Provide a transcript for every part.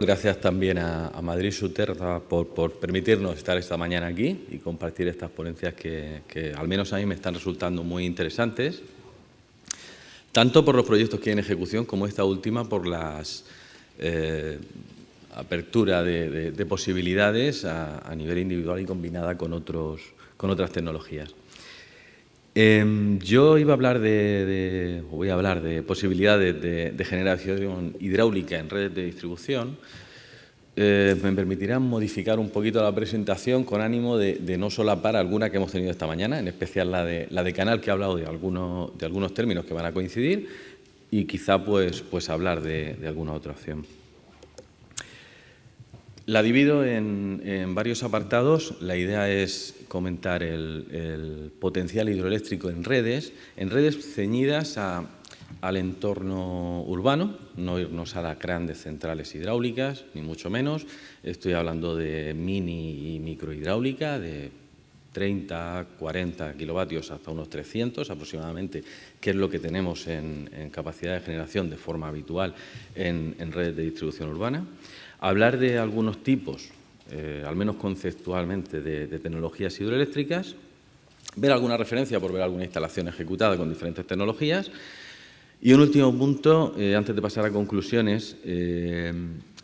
gracias también a Madrid Shooter por permitirnos estar esta mañana aquí y compartir estas ponencias que al menos a mí me están resultando muy interesantes, tanto por los proyectos que hay en ejecución como esta última por las apertura de posibilidades a nivel individual y combinada con otras tecnologías. Yo voy a hablar de posibilidades de generación hidráulica en redes de distribución. Me permitirán modificar un poquito la presentación con ánimo de no solapar alguna que hemos tenido esta mañana, en especial la de Canal, que ha hablado de algunos términos que van a coincidir, y quizá pues hablar de alguna otra opción. La divido en varios apartados. La idea es comentar el potencial hidroeléctrico en redes ceñidas al entorno urbano, no irnos a las grandes centrales hidráulicas, ni mucho menos. Estoy hablando de mini y microhidráulica, de 30, 40 kilovatios hasta unos 300 aproximadamente, que es lo que tenemos en capacidad de generación de forma habitual en redes de distribución urbana. Hablar de algunos tipos, al menos conceptualmente, de tecnologías hidroeléctricas, ver alguna referencia por ver alguna instalación ejecutada con diferentes tecnologías. Y un último punto, antes de pasar a conclusiones,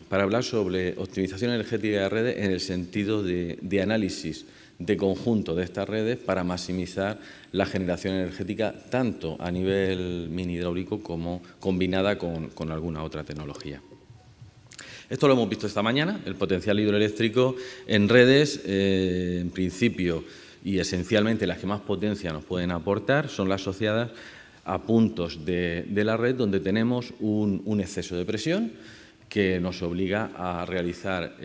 para hablar sobre optimización energética de redes en el sentido de análisis de conjunto de estas redes para maximizar la generación energética tanto a nivel mini hidráulico como combinada con alguna otra tecnología. Esto lo hemos visto esta mañana, el potencial hidroeléctrico en redes, en principio y esencialmente las que más potencia nos pueden aportar son las asociadas a puntos de la red donde tenemos un exceso de presión que nos obliga a realizar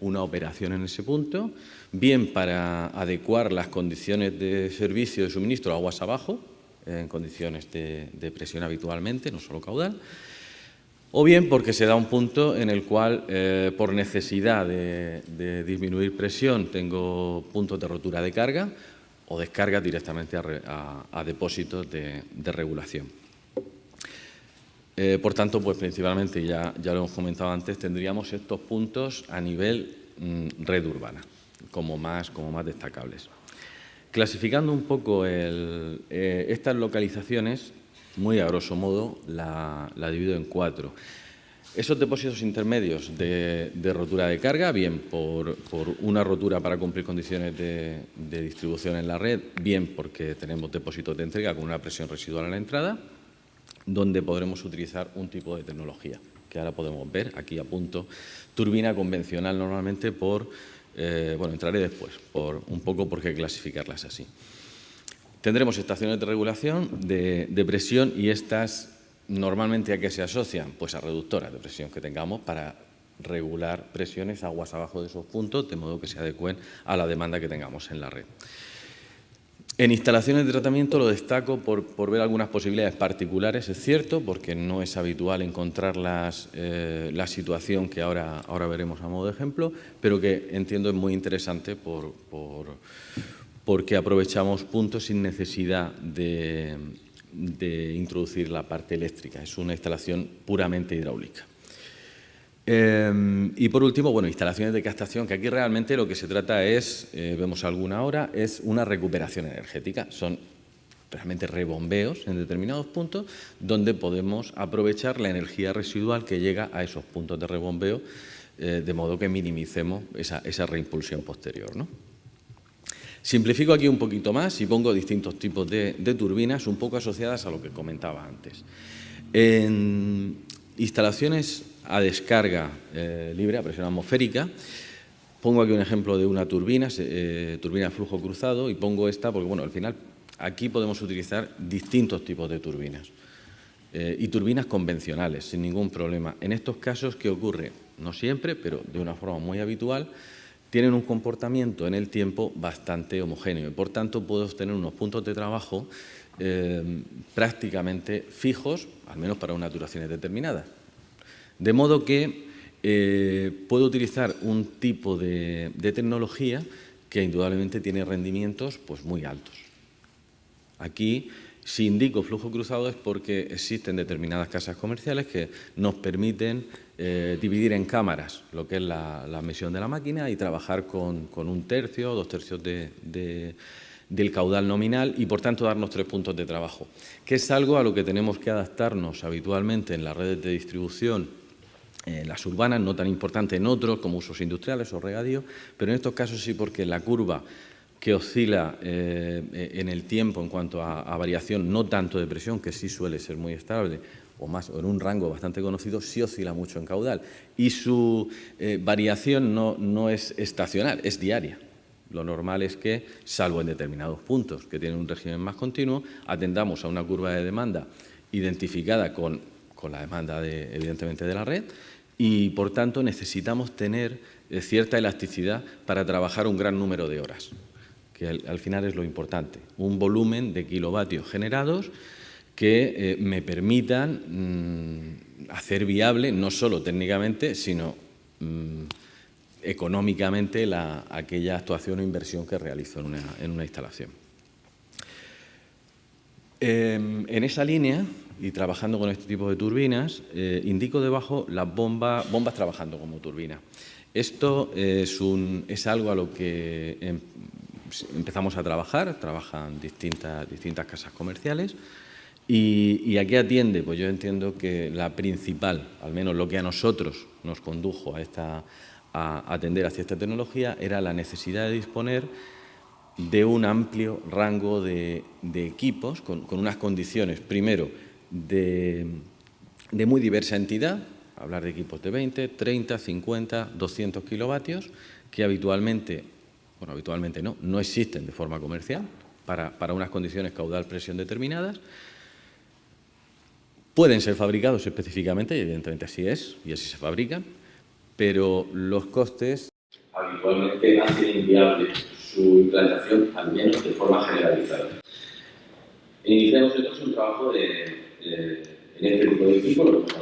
una operación en ese punto, bien para adecuar las condiciones de servicio de suministro aguas abajo, en condiciones de presión habitualmente, no solo caudal, o bien porque se da un punto en el cual, por necesidad de disminuir presión, tengo puntos de rotura de carga o descargas directamente a depósitos de regulación. Por tanto, pues principalmente, ya lo hemos comentado antes, tendríamos estos puntos a nivel red urbana, como más destacables. Clasificando un poco estas localizaciones, muy a grosso modo, la divido en 4. Esos depósitos intermedios de rotura de carga, bien por una rotura para cumplir condiciones de distribución en la red, bien porque tenemos depósitos de entrega con una presión residual en la entrada, donde podremos utilizar un tipo de tecnología, que ahora podemos ver, aquí a punto, turbina convencional normalmente entraré después, un poco por qué clasificarlas así. Tendremos estaciones de regulación de presión y estas normalmente ¿a qué se asocian? Pues a reductoras de presión que tengamos para regular presiones aguas abajo de esos puntos, de modo que se adecúen a la demanda que tengamos en la red. En instalaciones de tratamiento lo destaco por ver algunas posibilidades particulares, es cierto, porque no es habitual encontrar la situación que ahora veremos a modo de ejemplo, pero que entiendo es muy interesante porque aprovechamos puntos sin necesidad de introducir la parte eléctrica. Es una instalación puramente hidráulica. Y por último, instalaciones de captación, que aquí realmente lo que se trata es, vemos alguna ahora, es una recuperación energética. Son realmente rebombeos en determinados puntos donde podemos aprovechar la energía residual que llega a esos puntos de rebombeo, de modo que minimicemos esa reimpulsión posterior, ¿no? Simplifico aquí un poquito más y pongo distintos tipos de turbinas un poco asociadas a lo que comentaba antes. En instalaciones a descarga libre, a presión atmosférica, pongo aquí un ejemplo de una turbina, turbina de flujo cruzado, y pongo esta porque, al final aquí podemos utilizar distintos tipos de turbinas y turbinas convencionales, sin ningún problema. En estos casos, ¿qué ocurre? No siempre, pero de una forma muy habitual, tienen un comportamiento en el tiempo bastante homogéneo y, por tanto, puedo obtener unos puntos de trabajo prácticamente fijos, al menos para unas duraciones determinadas. De modo que puedo utilizar un tipo de tecnología que indudablemente tiene rendimientos muy altos. Aquí, si indico flujo cruzado es porque existen determinadas casas comerciales que nos permiten dividir en cámaras lo que es la misión de la máquina y trabajar con 1/3 o 2/3 del caudal nominal y, por tanto, darnos 3 puntos de trabajo, que es algo a lo que tenemos que adaptarnos habitualmente en las redes de distribución, en las urbanas, no tan importante en otros como usos industriales o regadío, pero en estos casos sí, porque la curva que oscila en el tiempo en cuanto a variación, no tanto de presión, que sí suele ser muy estable, o más, o en un rango bastante conocido, sí oscila mucho en caudal. Y su variación no es estacional, es diaria. Lo normal es que, salvo en determinados puntos que tienen un régimen más continuo, atendamos a una curva de demanda identificada con la demanda, evidentemente, de la red y, por tanto, necesitamos tener cierta elasticidad para trabajar un gran número de horas, que al final es lo importante, un volumen de kilovatios generados que me permitan hacer viable, no solo técnicamente, sino económicamente, aquella actuación o inversión que realizo en una instalación. En esa línea, y trabajando con este tipo de turbinas, indico debajo las bombas trabajando como turbina. Esto es algo a lo que empezamos a trabajar, trabajan distintas casas comerciales. ¿Y a qué atiende? Pues yo entiendo que la principal, al menos lo que a nosotros nos condujo a atender hacia esta tecnología, era la necesidad de disponer de un amplio rango de equipos con unas condiciones, primero, de muy diversa entidad, hablar de equipos de 20, 30, 50, 200 kilovatios, que habitualmente no existen de forma comercial para unas condiciones caudal-presión determinadas. Pueden ser fabricados específicamente, y evidentemente así es, y así se fabrican, pero los costes habitualmente hacen inviable su implantación, al menos de forma generalizada. Iniciamos entonces un trabajo en este tipo de equipo, lo que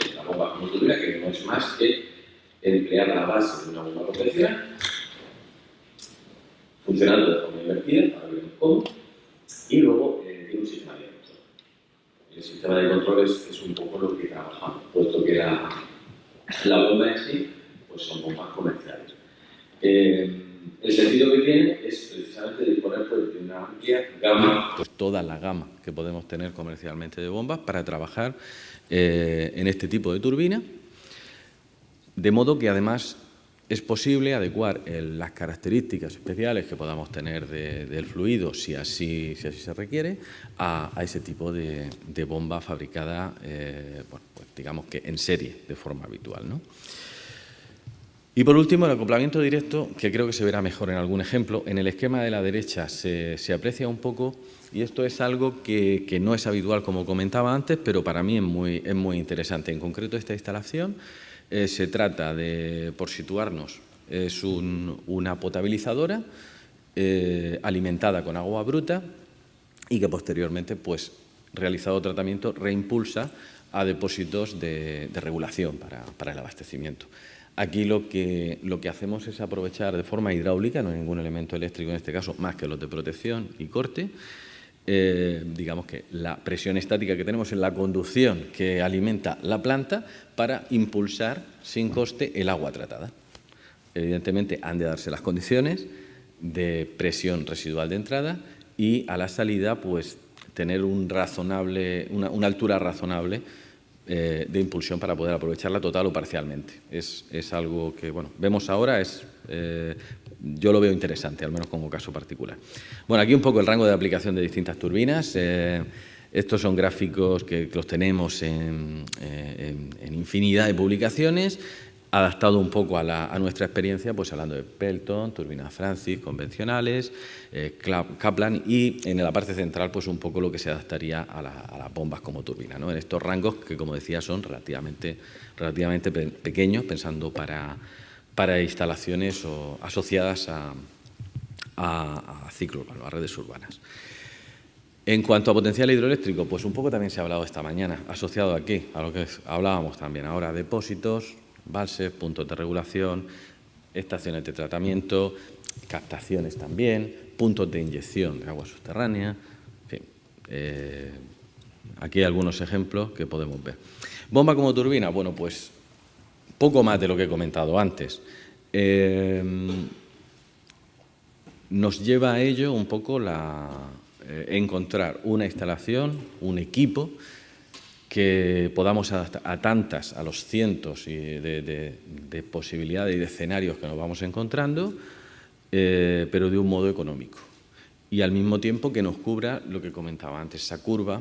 es la bomba como turbina, que no es más que emplear la base de una bomba convencional, funcionando de forma invertida, para ver cómo, y luego tiene un sistema de control. El sistema de control es un poco lo que trabajamos, puesto que la bomba en sí pues son bombas comerciales. El sentido que tiene es precisamente disponer pues, de una amplia gama, pues toda la gama que podemos tener comercialmente de bombas para trabajar en este tipo de turbina, de modo que además es posible adecuar las características especiales que podamos tener del fluido, si así se requiere, a ese tipo de bomba fabricada, pues digamos que en serie, de forma habitual, ¿no? Y por último, el acoplamiento directo, que creo que se verá mejor en algún ejemplo. En el esquema de la derecha se aprecia un poco, y esto es algo que no es habitual, como comentaba antes, pero para mí es muy interesante. En concreto, esta instalación se trata de, por situarnos, es una potabilizadora alimentada con agua bruta y que posteriormente, pues, realizado tratamiento, reimpulsa a depósitos de regulación para el abastecimiento. Aquí lo que hacemos es aprovechar de forma hidráulica, no hay ningún elemento eléctrico en este caso, más que los de protección y corte, digamos que la presión estática que tenemos en la conducción que alimenta la planta para impulsar sin coste el agua tratada. Evidentemente han de darse las condiciones de presión residual de entrada y a la salida pues tener una altura razonable de impulsión para poder aprovecharla total o parcialmente. Es algo que, bueno, vemos ahora, yo lo veo interesante, al menos como caso particular. Bueno, aquí un poco el rango de aplicación de distintas turbinas. Estos son gráficos que los tenemos en infinidad de publicaciones, adaptado un poco a nuestra experiencia, pues hablando de Pelton, turbinas Francis, convencionales, Kaplan y en la parte central pues un poco lo que se adaptaría a las bombas como turbina, ¿no? En estos rangos que, como decía, son relativamente pequeños, pensando para instalaciones asociadas a ciclo urbano, a redes urbanas. En cuanto a potencial hidroeléctrico, pues un poco también se ha hablado esta mañana, asociado aquí, a lo que hablábamos también ahora, depósitos, balses, puntos de regulación, estaciones de tratamiento, captaciones también, puntos de inyección de agua subterránea, en fin, aquí hay algunos ejemplos que podemos ver. Bomba como turbina, bueno, pues poco más de lo que he comentado antes. Nos lleva a ello un poco encontrar una instalación, un equipo que podamos adaptar a los cientos de posibilidades y de escenarios que nos vamos encontrando, pero de un modo económico. Y al mismo tiempo que nos cubra lo que comentaba antes, esa curva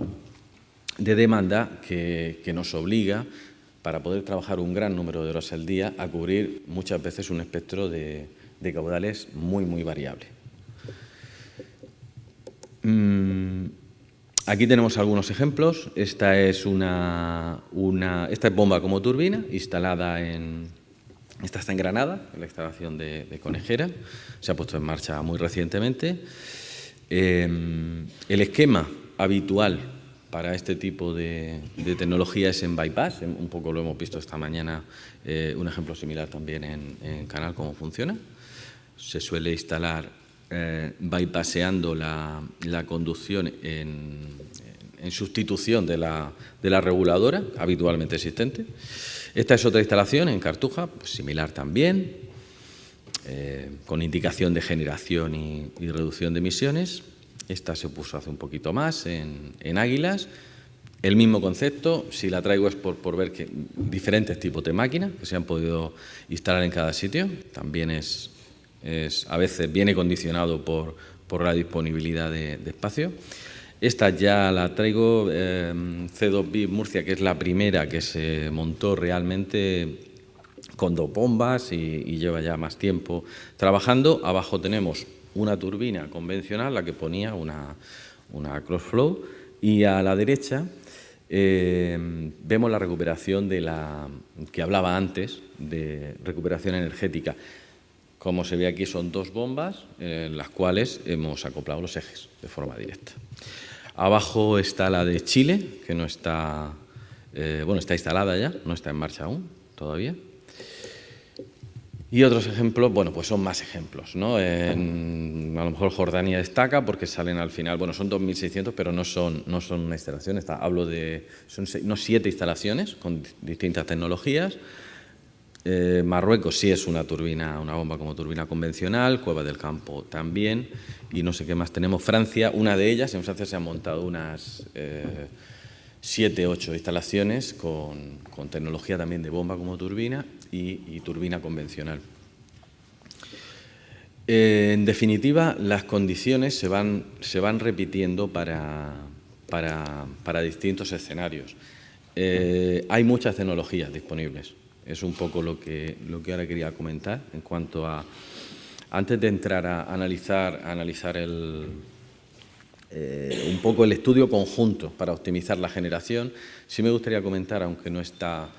de demanda que nos obliga, para poder trabajar un gran número de horas al día, a cubrir muchas veces un espectro de caudales muy, muy variable. Aquí tenemos algunos ejemplos. Esta es esta es bomba como turbina, instalada esta está en Granada, en la instalación de Conejera. Se ha puesto en marcha muy recientemente. El esquema habitual para este tipo de tecnología es en bypass. Un poco lo hemos visto esta mañana, un ejemplo similar también en Canal, cómo funciona. Se suele instalar bypasseando la conducción en sustitución de la reguladora habitualmente existente. Esta es otra instalación en Cartuja, pues similar también, con indicación de generación y reducción de emisiones. Esta se puso hace un poquito más en Águilas. El mismo concepto, si la traigo es por ver que diferentes tipos de máquinas que se han podido instalar en cada sitio. También a veces viene condicionado por la disponibilidad de espacio. Esta ya la traigo, C2B Murcia, que es la primera que se montó realmente con 2 bombas y lleva ya más tiempo trabajando. Abajo tenemos una turbina convencional, la que ponía una crossflow, y a la derecha vemos la recuperación de la que hablaba antes, de recuperación energética. Como se ve aquí, son 2 bombas en las cuales hemos acoplado los ejes de forma directa. Abajo está la de Chile, que no está, está instalada ya, no está en marcha aún todavía. Y otros ejemplos, pues son más ejemplos, ¿no? A lo mejor Jordania destaca porque salen al final, son 2.600, pero no son una instalación, son unos 7 instalaciones con distintas tecnologías. Marruecos sí es una bomba como turbina convencional, Cueva del Campo también, y no sé qué más tenemos. Francia, una de ellas, en Francia se han montado unas 7, 8 instalaciones con tecnología también de bomba como turbina y turbina convencional. En definitiva, las condiciones se van repitiendo para distintos escenarios. Hay muchas tecnologías disponibles. Es un poco lo que ahora quería comentar en cuanto a, antes de entrar a analizar un poco el estudio conjunto para optimizar la generación, sí me gustaría comentar, aunque no está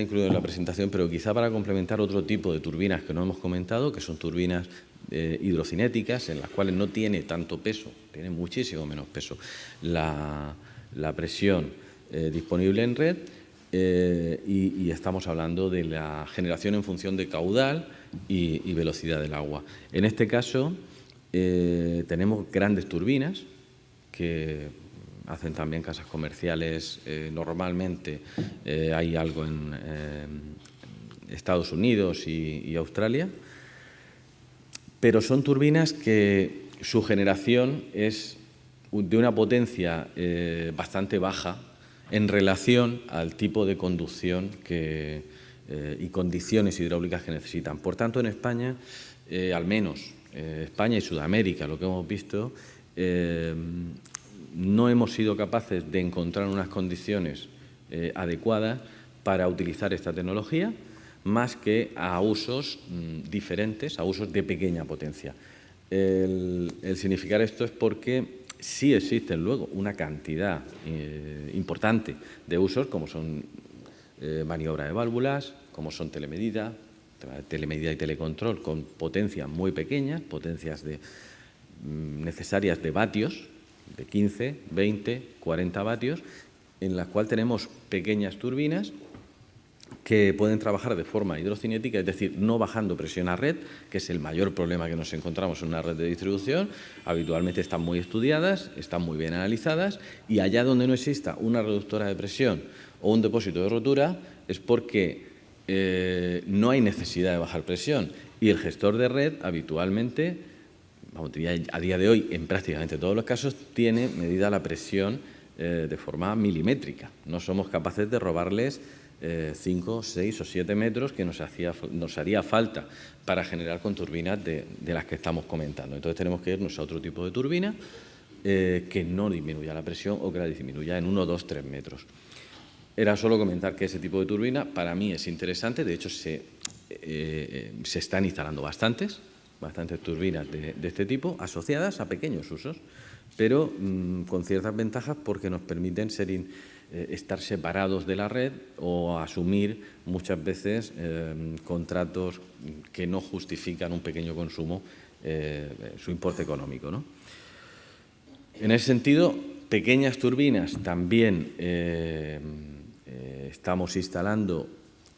incluido en la presentación, pero quizá para complementar otro tipo de turbinas que no hemos comentado, que son turbinas hidrocinéticas, en las cuales no tiene tanto peso, tiene muchísimo menos peso la presión disponible en red. Y estamos hablando de la generación en función de caudal y velocidad del agua. En este caso tenemos grandes turbinas que hacen también casas comerciales. Normalmente hay algo en Estados Unidos y Australia, pero son turbinas que su generación es de una potencia bastante baja en relación al tipo de conducción y condiciones hidráulicas que necesitan. Por tanto, en España, al menos España y Sudamérica, lo que hemos visto, no hemos sido capaces de encontrar unas condiciones adecuadas para utilizar esta tecnología, más que a usos diferentes, a usos de pequeña potencia. El significar esto es porque sí existen luego una cantidad importante de usos, como son maniobra de válvulas, como son telemedida y telecontrol, con potencias muy pequeñas, potencias necesarias de vatios, de 15, 20, 40 vatios, en las cuales tenemos pequeñas turbinas que pueden trabajar de forma hidrocinética, es decir, no bajando presión a red, que es el mayor problema que nos encontramos en una red de distribución. Habitualmente están muy estudiadas, están muy bien analizadas, y allá donde no exista una reductora de presión o un depósito de rotura es porque no hay necesidad de bajar presión y el gestor de red habitualmente, a día de hoy en prácticamente todos los casos, tiene medida la presión de forma milimétrica. No somos capaces de robarles 5, 6 o 7 metros que nos haría falta para generar con turbinas de las que estamos comentando. Entonces tenemos que irnos a otro tipo de turbina que no disminuya la presión o que la disminuya en 1, 2, 3 metros. Era solo comentar que ese tipo de turbina para mí es interesante. De hecho, se están instalando bastantes turbinas de este tipo asociadas a pequeños usos, pero con ciertas ventajas porque nos permiten estar separados de la red o asumir muchas veces contratos que no justifican un pequeño consumo, su importe económico, ¿no? En ese sentido, pequeñas turbinas también estamos instalando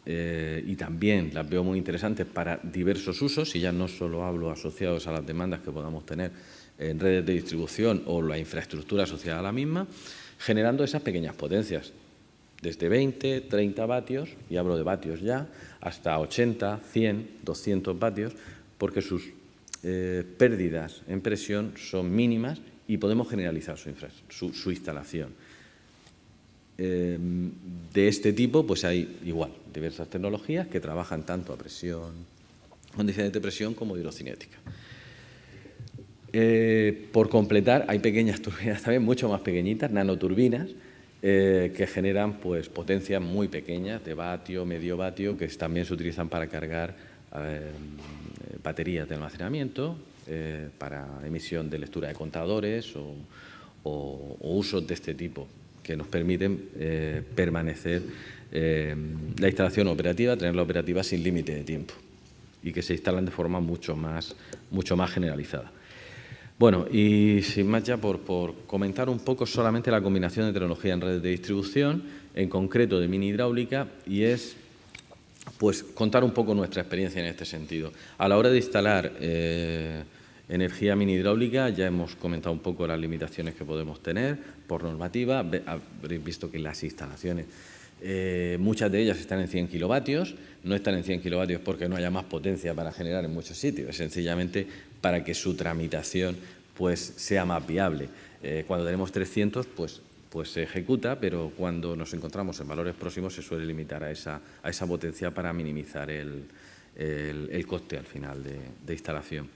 y también las veo muy interesantes para diversos usos, y ya no solo hablo asociados a las demandas que podamos tener en redes de distribución o la infraestructura asociada a la misma, generando esas pequeñas potencias, desde 20, 30 vatios, y hablo de vatios ya, hasta 80, 100, 200 vatios, porque sus pérdidas en presión son mínimas y podemos generalizar su instalación. De este tipo, pues hay igual diversas tecnologías que trabajan tanto a presión, condiciones de presión como hidrocinética. Por completar, hay pequeñas turbinas también, mucho más pequeñitas, nanoturbinas, que generan pues potencias muy pequeñas, de vatio, medio vatio, que también se utilizan para cargar baterías de almacenamiento, para emisión de lectura de contadores o usos de este tipo, que nos permiten permanecer la instalación operativa, tenerla operativa sin límite de tiempo y que se instalan de forma mucho más generalizada. Bueno, y sin más ya por comentar un poco solamente la combinación de tecnología en redes de distribución, en concreto de mini hidráulica, y es pues contar un poco nuestra experiencia en este sentido. A la hora de instalar energía mini hidráulica ya hemos comentado un poco las limitaciones que podemos tener por normativa. Habréis visto que las instalaciones, muchas de ellas están en 100 kilovatios, no están en 100 kilovatios porque no haya más potencia para generar en muchos sitios, es sencillamente para que su tramitación pues sea más viable. Cuando tenemos 300, pues se ejecuta, pero cuando nos encontramos en valores próximos se suele limitar a esa potencia para minimizar el coste al final de instalación.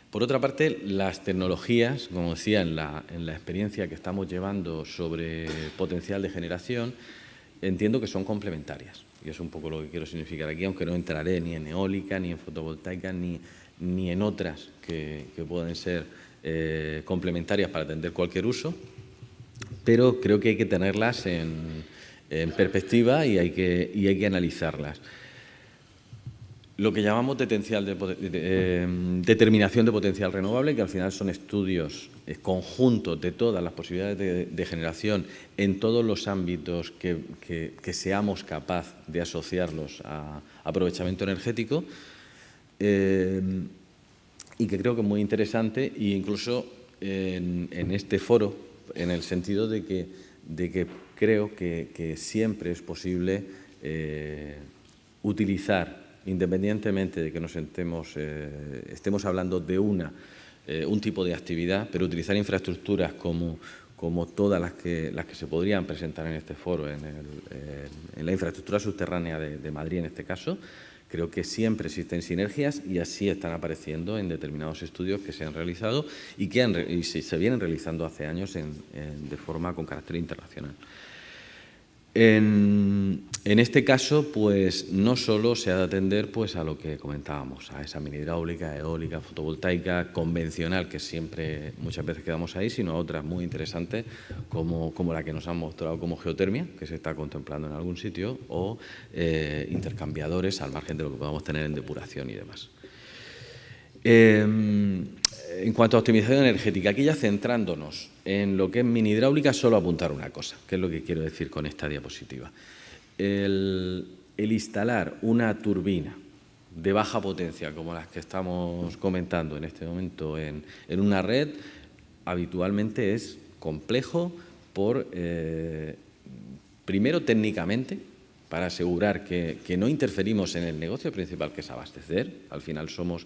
Por otra parte, las tecnologías, como decía, en la experiencia que estamos llevando sobre potencial de generación, entiendo que son complementarias. Y es un poco lo que quiero significar aquí, aunque no entraré ni en eólica, ni en fotovoltaica, ni en otras que pueden ser complementarias para atender cualquier uso, pero creo que hay que tenerlas en perspectiva y hay que analizarlas. Lo que llamamos determinación de potencial renovable, que al final son estudios conjuntos de todas las posibilidades de generación en todos los ámbitos que seamos capaces de asociarlos a aprovechamiento energético, y que creo que es muy interesante, e incluso en este foro, en el sentido de que creo que siempre es posible utilizar, independientemente de que estemos hablando de un tipo de actividad, pero utilizar infraestructuras como todas las que se podrían presentar en este foro, en la infraestructura subterránea de Madrid en este caso. Creo que siempre existen sinergias y así están apareciendo en determinados estudios que se han realizado y que se vienen realizando hace años de forma con carácter internacional. En este caso, pues no solo se ha de atender pues, a lo que comentábamos, a esa mini hidráulica, eólica, fotovoltaica, convencional, que siempre muchas veces quedamos ahí, sino a otras muy interesantes como la que nos han mostrado como geotermia, que se está contemplando en algún sitio, o intercambiadores al margen de lo que podamos tener en depuración y demás. En cuanto a optimización energética, aquí ya centrándonos en lo que es mini hidráulica, solo apuntar una cosa, que es lo que quiero decir con esta diapositiva. El instalar una turbina de baja potencia, como las que estamos comentando en este momento en una red, habitualmente es complejo primero técnicamente, para asegurar que no interferimos en el negocio principal, que es abastecer. Al final somos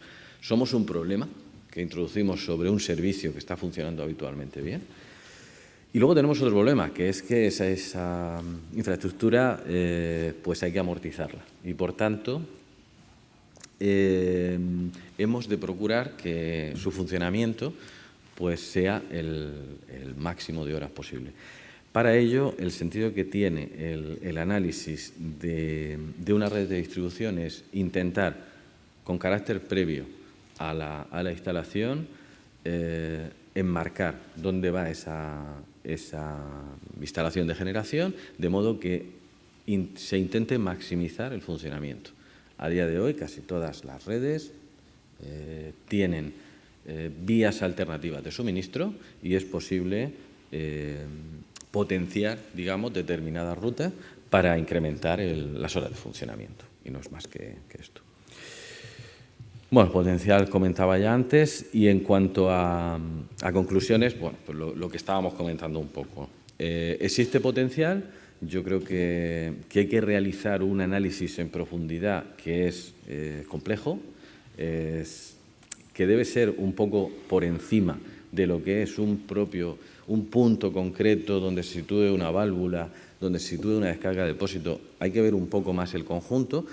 un problema que introducimos sobre un servicio que está funcionando habitualmente bien. Y luego tenemos otro problema, que es que esa infraestructura pues hay que amortizarla. Y, por tanto, hemos de procurar que su funcionamiento pues sea el máximo de horas posible. Para ello, el sentido que tiene el análisis de una red de distribución es intentar, con carácter previo a la instalación, enmarcar dónde va esa instalación de generación, de modo que se intente maximizar el funcionamiento. A día de hoy, casi todas las redes tienen vías alternativas de suministro y es posible potenciar, digamos, determinadas rutas para incrementar las horas de funcionamiento. Y no es más que esto. Bueno, potencial comentaba ya antes, y en cuanto a conclusiones, bueno, pues lo que estábamos comentando un poco. ¿Existe potencial? Yo creo que hay que realizar un análisis en profundidad que es complejo, que debe ser un poco por encima de lo que es un punto concreto donde se sitúe una válvula, donde se sitúe una descarga de depósito. Hay que ver un poco más el conjunto,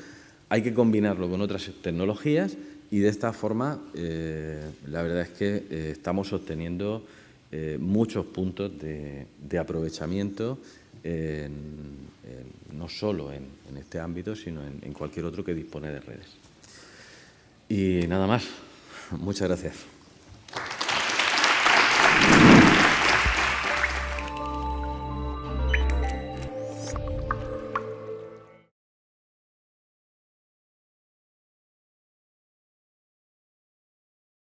hay que combinarlo con otras tecnologías y de esta forma la verdad es que estamos obteniendo muchos puntos de aprovechamiento no solo en este ámbito, sino en cualquier otro que dispone de redes. Y nada más. Muchas gracias.